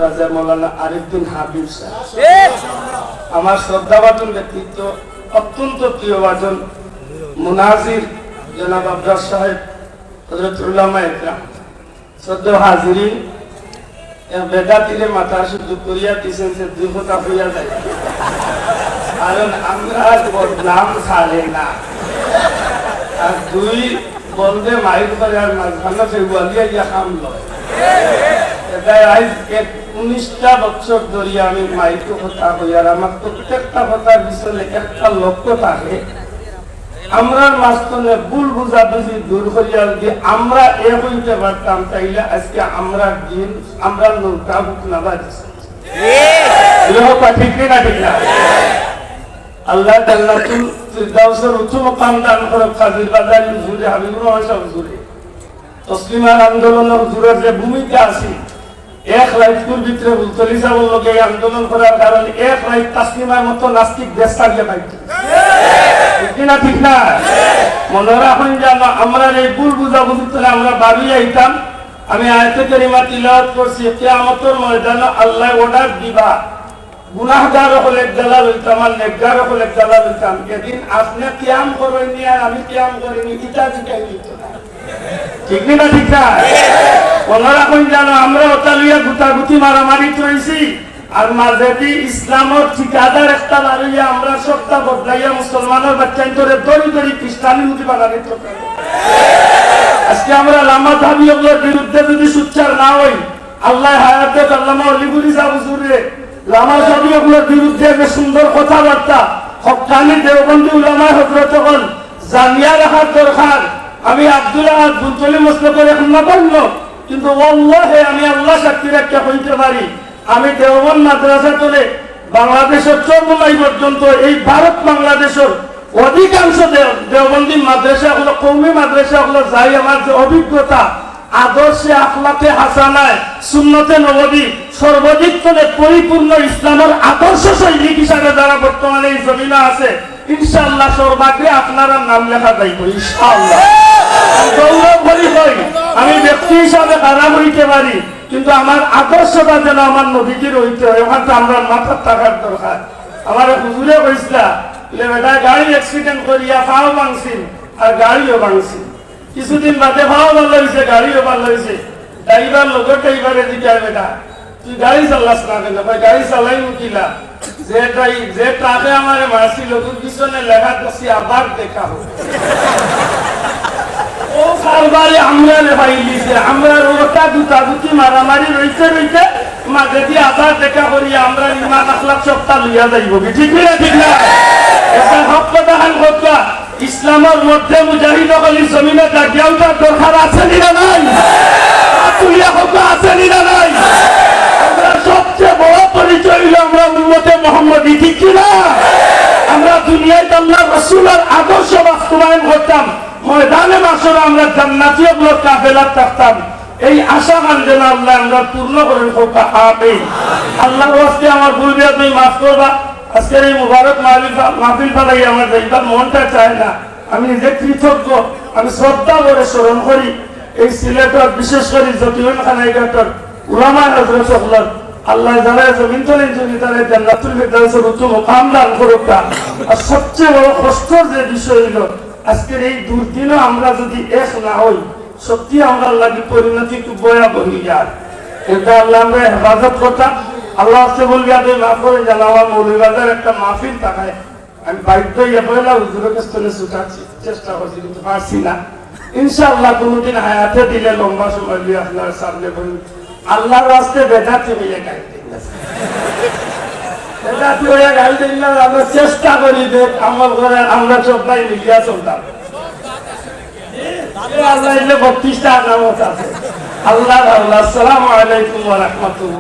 রাজা মৌলানা আরিফুদ্দিন হাবিব সাহেব, আমার শ্রদ্ধাভাজন ব্যক্তিত্ব, অত্যন্ত প্রিয়ভাজন মুনাজির জনাব আব্বাস সাহেব, হযরত উলামা ইকরাম, শ্রদ্ধেয় হাজিরিন, বেদা তীরে মাথা শুদ্ধ করিয়া দিয়েছেন যে দুই কথা হইয়া যায়, কারণ আমরা নাম ছাড়ে না, আর দুই বলবে মাইক করে আর মাঝখানে ফেব্রুয়ারি ইয়া কাম লয়। এটাই আজ 19টা বছর ধরে আমি মাইকে কথা কই, আর আমার প্রত্যেকটা কথার পিছনে একটা লক্ষ্য থাকে, আমরা মাঝখানে ভুল বুঝাবুঝি দূর করিয়া যদি আমরা এ হইতে পারতাম, তাইলে আজকে আমরা দিন আমরা নৌকা বুক না বাজছে। ঠিক না ঠিক না? আল্লাহ জান্নাতুল ফিরদাউসের উচ্চ মাকাম দান করে কাজী বাজার হুজুরে হাবিবুর রহমান সাহেব হুজুরে তসলিমার আন্দোলনের হুজুরের যে ভূমিকা আছে, এক রাইতুর ভিতরে বুলতলি সাহেবের লোকে আন্দোলন করার কারণে এক রাইত তাসলিমার মতো নাস্তিক দেশ ছাড়িয়ে পাইছে। ঠিক না ঠিক না? মনে রাখুন যেন আমরা এই ভুল বুঝাবুঝি করে আমরা বাড়ি আইতাম। আমি আয়াতে কারিমা তিলাওয়াত করছি, কিয়ামতের ময়দানে আল্লাহ অর্ডার দিবা, গুনাহগার হলে জালাল হইতাম আর নেকগার হলে জালাল হইতাম। এদিন আপনি কিয়াম করেননি আর আমি কিয়াম করিনি, এটা দিটাই দিত না। ঠিক না ঠিক না? মনে রাখুন যেন আমরা ওতালিয়া গুতাগুতি মারামারি চলছি, আর মাঝেদি ইসলামের ঠিকাদার একটা লাগাইয়া আমরা সবটা বদলাইয়া মুসলমানের বাচ্চাই ধরে দড়ি দড়ি খ্রিস্টানি মুদি বানানি। আজকে আমরা লামা ধাবিগুলোর বিরুদ্ধে যদি সুচ্চার না হই, আল্লাহ হায়াতে আল্লামা অলিগুলি সাহেব হুজুরে লামা ধাবিগুলোর বিরুদ্ধে যে সুন্দর কথাবার্তা হক্কানি দেওবন্দি উলামা হযরত হল জানিয়া রাখার দরকার। আমি আব্দুল্লাহ বুলতলি মসলা করে এখন না পারল, কিন্তু আল্লাহে আমি আল্লাহ সাক্ষী রাখতে হইতে পারি, আমি দেওবন্দ মাদ্রাসা তোলে বাংলাদেশের 14 মাইল পর্যন্ত এই ভারত বাংলাদেশের অধিকাংশ দেওবন্দি মাদ্রাসা হলো কওমি মাদ্রাসা হলো যাই আমার যে অভিজ্ঞতা, আদর্শে আখলাকে হাসানায় সুন্নতে নববী সর্বাধিক করে পরিপূর্ণ ইসলামের আদর্শ শৈলী হিসাবে যারা বর্তমানে এই জমিনে আছে, ইনশাআল্লাহ সর্বাগ্রে আপনারা নাম লেখা যাইব ইনশাআল্লাহ। গৌরব বলি হই, আমি ব্যক্তি হিসাবে খারাপ হইতে পারি, কিন্তু আমার আদর্শটা যেন আমার নবীজির হইতে হয়, ওখানে আমরা মাথার থাকার দরকার। আমার হুজুরে কইছিলা বেটা গাড়ি অ্যাক্সিডেন্ট করিয়া পাও ভাঙছিল আর গাড়িও ভাঙছিল, কিছুদিন বাদে পাও ভালো হয়েছে গাড়িও ভালো হয়েছে। ড্রাইভার লোকের ড্রাইভারে দিকে বেটা তুই গাড়ি চালাস না কেন? গাড়ি চালাই মুকিলা যে ট্রাকে আমার মারছিল তোর পিছনে লেখা করছি আবার দেখা হোক। ও কারবারে আমরা লেখাইলিছে, আমরা ওটা দুটাগুতি মারামারি রইতে রইতে মাঝে দিয়ে আবার দেখা করি আমরা ইমান আখলাক সবটা লইয়া যাইব। ঠিক না ঠিক না? এটা হক কথা হান কথা ইসলামের মধ্যে মুজাহিদ হলি জমিনে জাগিয়াও তার দরকার আছে না নাই? তুলিয়া কথা আছে না নাই? আমরা সবচেয়ে বড় পরিচয় হলো আমরা উম্মতে মুহাম্মদী। ঠিক কিনা? আমরা দুনিয়ায় আল্লাহ রাসূলের আদর্শ বাস্তবায়ন করতাম, ময়দানে মাশরে আমরা জান্নাতীয়গুলোর কাফেলা থাকতাম। এই আশা যেন আল্লাহ আমরা পূর্ণ করেন। আমিন। আল্লাহর ওয়াস্তে আমার ভুল বিয়া তুমি মাফ করবা। আজকের এই মুবারক মাহফিল ফালাই আমার যাইবার মনটা চায় না। আমি নিজে কৃতজ্ঞ, আমি শ্রদ্ধা করে স্মরণ করি এই সিলেটর বিশেষ করে জকিউল খানাইঘাটর উলামা হযরত সকলের আল্লাহ যারা জমিন তলেন জমি তারা জান্নাতুল ফিরদাউসের উচ্চ মুকাম দান করুক। আর সবচেয়ে বড় কষ্টের যে বিষয় হলো আজকের এই দুর্দিনও আমরা যদি এক না হই, সত্যি আমরা লাগি পরিণতি খুব ভয়াবহ হয়ে যায়। এটা আল্লাহ আমরা হেফাজত করতাম। আল্লাহ আসতে বলবি আপনি মাফ করে জানা আমার মৌলবাজার একটা মাহফিল থাকায় আমি বাধ্য হইয়া পড়লাম হুজুরের কাছে ছুটাচ্ছি, চেষ্টা করছি কিন্তু পারছি না। ইনশাআল্লাহ কোনদিন হায়াতে দিলে লম্বা সময় দিয়ে আপনার সামনে বলি আল্লাহর রাস্তায় বেদাতি হইয়া গাড়ি দিলাম, বেদাতি হইয়া গাড়ি দিলাম। আমরা চেষ্টা করি যে আমল করে আমরা সবাই মিলিয়া চলতাম। আল্লাহ 32টা নামত আছে। আল্লাহ আসসালামু আলাইকুম ওয়া রাহমাতুল্লাহ।